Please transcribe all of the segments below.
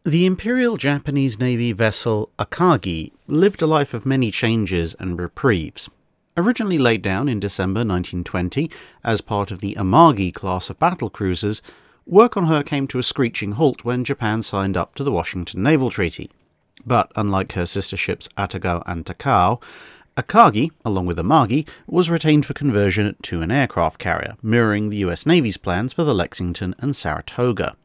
The Imperial Japanese Navy vessel Akagi lived a life of many changes and reprieves. Originally laid down in December 1920 as part of the Amagi class of battlecruisers, work on her came to a screeching halt when Japan signed up to the Washington Naval Treaty. But unlike her sister ships Atago and Takao, Akagi, along with Amagi, was retained for conversion to an aircraft carrier, mirroring the US Navy's plans for the Lexington and Saratoga.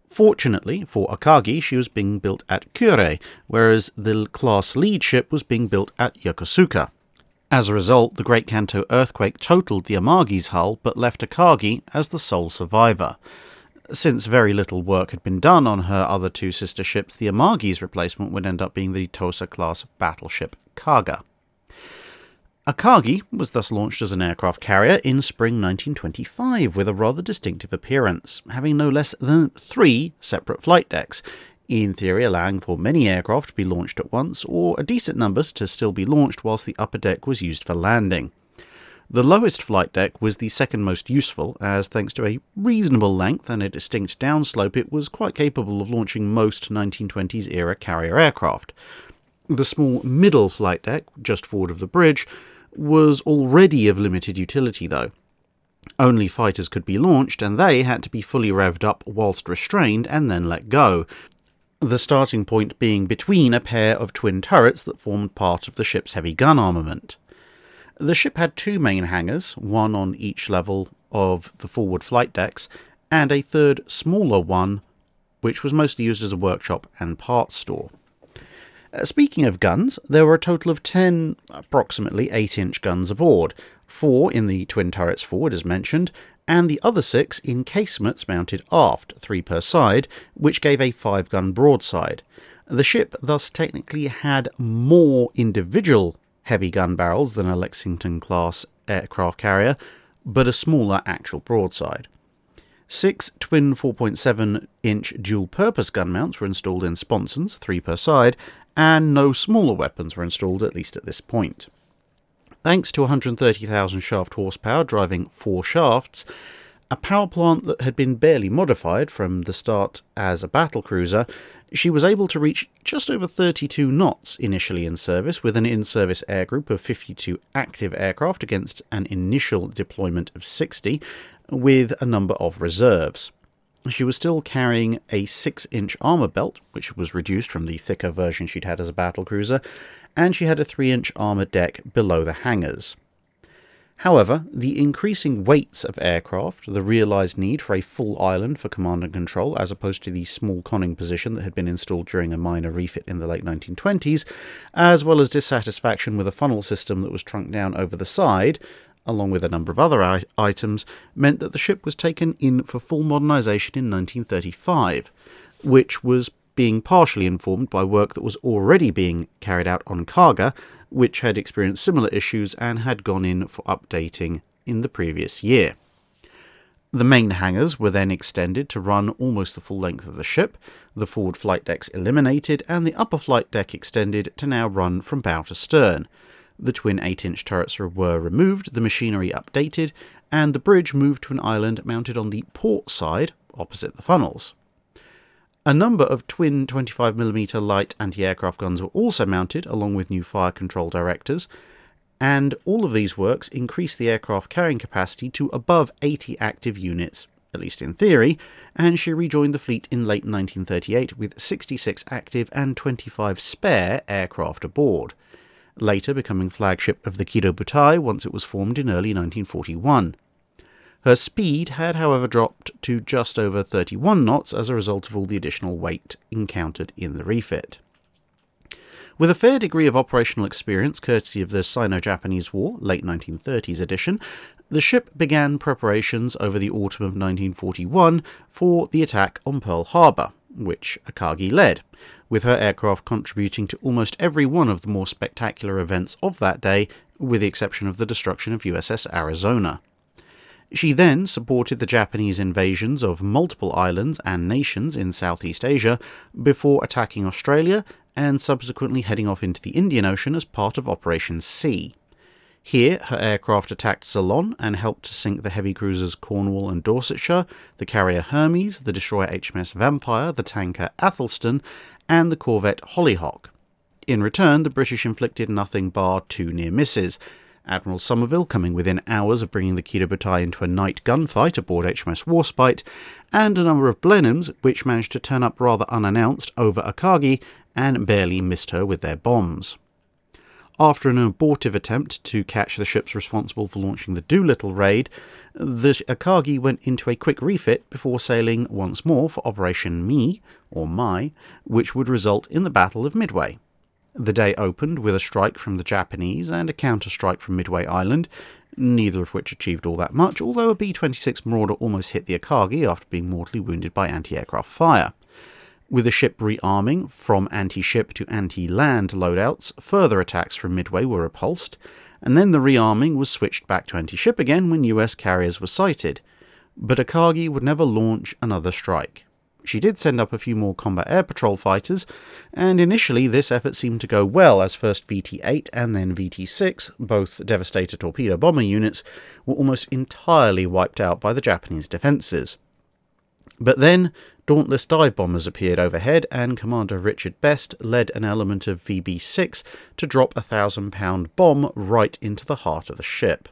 Fortunately for Akagi, she was being built at Kure, whereas the class lead ship was being built at Yokosuka. As a result, the Great Kanto earthquake totaled the Amagi's hull but left Akagi as the sole survivor. Since very little work had been done on her other two sister ships, the Amagi's replacement would end up being the Tosa-class battleship Kaga. Akagi was thus launched as an aircraft carrier in spring 1925 with a rather distinctive appearance, having no less than 3 separate flight decks, in theory allowing for many aircraft to be launched at once, or a decent number to still be launched whilst the upper deck was used for landing. The lowest flight deck was the second most useful, as thanks to a reasonable length and a distinct downslope it was quite capable of launching most 1920s era carrier aircraft. The small middle flight deck, just forward of the bridge, was already of limited utility though. Only fighters could be launched, and they had to be fully revved up whilst restrained and then let go, the starting point being between a pair of twin turrets that formed part of the ship's heavy gun armament. The ship had 2 main hangars, one on each level of the forward flight decks, and a third smaller one which was mostly used as a workshop and parts store. Speaking of guns, there were a total of 10 approximately 8-inch guns aboard, 4 in the twin turrets forward as mentioned, and the other 6 in casemates mounted aft, 3 per side, which gave a 5-gun broadside. The ship thus technically had more individual heavy gun barrels than a Lexington-class aircraft carrier, but a smaller actual broadside. 6 twin 4.7-inch dual-purpose gun mounts were installed in sponsons, 3 per side, and no smaller weapons were installed at least at this point. Thanks to 130,000 shaft horsepower driving 4 shafts, a power plant that had been barely modified from the start as a battlecruiser, she was able to reach just over 32 knots initially in service, with an in-service air group of 52 active aircraft against an initial deployment of 60, with a number of reserves. She was still carrying a 6-inch armour belt, which was reduced from the thicker version she'd had as a battlecruiser, and she had a 3-inch armour deck below the hangars. However, the increasing weights of aircraft, the realised need for a full island for command and control as opposed to the small conning position that had been installed during a minor refit in the late 1920s, as well as dissatisfaction with a funnel system that was trunked down over the side, along with a number of other items, meant that the ship was taken in for full modernisation in 1935, which was being partially informed by work that was already being carried out on Kaga, which had experienced similar issues and had gone in for updating in the previous year. The main hangars were then extended to run almost the full length of the ship, the forward flight decks eliminated, and the upper flight deck extended to now run from bow to stern. The twin 8-inch turrets were removed, the machinery updated, and the bridge moved to an island mounted on the port side, opposite the funnels. A number of twin 25mm light anti-aircraft guns were also mounted, along with new fire control directors, and all of these works increased the aircraft carrying capacity to above 80 active units, at least in theory, and she rejoined the fleet in late 1938 with 66 active and 25 spare aircraft aboard, later becoming flagship of the Kido Butai once it was formed in early 1941. Her speed had, however, dropped to just over 31 knots as a result of all the additional weight encountered in the refit. With a fair degree of operational experience, courtesy of the Sino-Japanese War, late 1930s edition, the ship began preparations over the autumn of 1941 for the attack on Pearl Harbor, which Akagi led, with her aircraft contributing to almost every one of the more spectacular events of that day, with the exception of the destruction of USS Arizona. She then supported the Japanese invasions of multiple islands and nations in Southeast Asia before attacking Australia and subsequently heading off into the Indian Ocean as part of Operation C. Here, her aircraft attacked Ceylon and helped to sink the heavy cruisers Cornwall and Dorsetshire, the carrier Hermes, the destroyer HMS Vampire, the tanker Athelstan, and the corvette Hollyhock. In return, the British inflicted nothing bar 2 near misses. Admiral Somerville coming within hours of bringing the Kido Butai into a night gunfight aboard HMS Warspite, and a number of Blenheims which managed to turn up rather unannounced over Akagi and barely missed her with their bombs. After an abortive attempt to catch the ships responsible for launching the Doolittle raid, the Akagi went into a quick refit before sailing once more for Operation Me, or Mai, which would result in the Battle of Midway. The day opened with a strike from the Japanese and a counter-strike from Midway Island, neither of which achieved all that much, although a B-26 Marauder almost hit the Akagi after being mortally wounded by anti-aircraft fire. With the ship rearming from anti-ship to anti-land loadouts, further attacks from Midway were repulsed, and then the rearming was switched back to anti-ship again when US carriers were sighted. But Akagi would never launch another strike. She did send up a few more combat air patrol fighters, and initially this effort seemed to go well as first VT-8 and then VT-6, both Devastator torpedo bomber units, were almost entirely wiped out by the Japanese defences. But then, Dauntless dive bombers appeared overhead, and Commander Richard Best led an element of VB-6 to drop a 1,000-pound bomb right into the heart of the ship.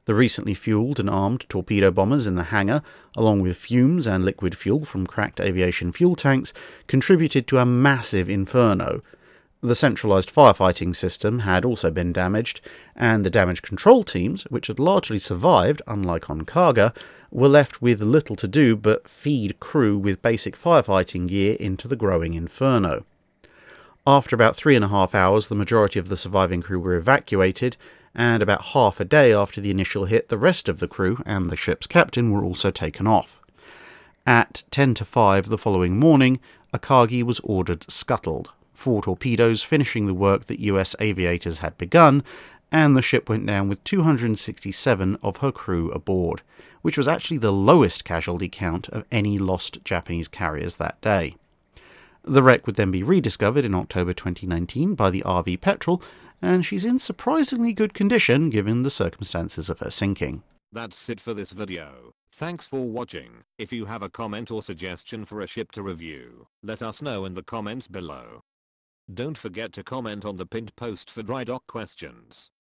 The recently fueled and armed torpedo bombers in the hangar, along with fumes and liquid fuel from cracked aviation fuel tanks, contributed to a massive inferno. The centralised firefighting system had also been damaged, and the damage control teams, which had largely survived, unlike on Kaga, were left with little to do but feed crew with basic firefighting gear into the growing inferno. After about 3.5 hours, the majority of the surviving crew were evacuated, and about half a day after the initial hit, the rest of the crew and the ship's captain were also taken off. At 10 to 5 the following morning, Akagi was ordered scuttled, 4 torpedoes finishing the work that US aviators had begun, and the ship went down with 267 of her crew aboard, which was actually the lowest casualty count of any lost Japanese carriers that day. The wreck would then be rediscovered in October 2019 by the RV Petrel, and she's in surprisingly good condition given the circumstances of her sinking. That's it for this video. Thanks for watching. If you have a comment or suggestion for a ship to review, let us know in the comments below. Don't forget to comment on the pinned post for dry dock questions.